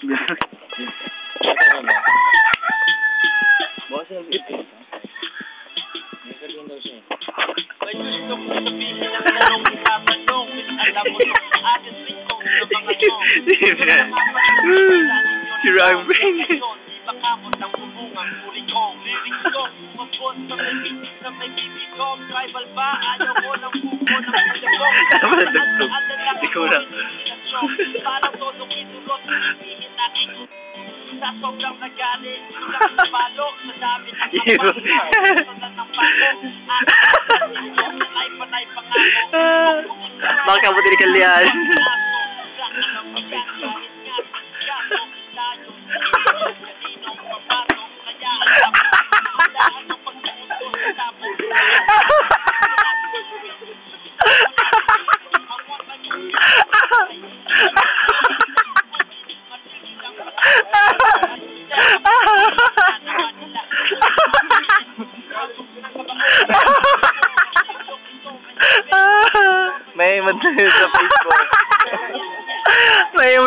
Bawas yung ipin. May sabihin daw siya eh. May gusto ko sabihin ang tanong itatanong. Alam mo sa akin ito sa mga Si Rang Brain. baka mo ng bubungan huli ko. Lyrics ko, mabot sa may bibig ko. Tribal ba? Ayaw ko ng buko ng pagkabong. Ikaw lang. Parang todong itulot, sabihin na ito. Sa sobrang nagalit, lang palo, sa dami ng kapag, sa ng palo, panay pangako. Baka mo din kalian. May madali sa Facebook. May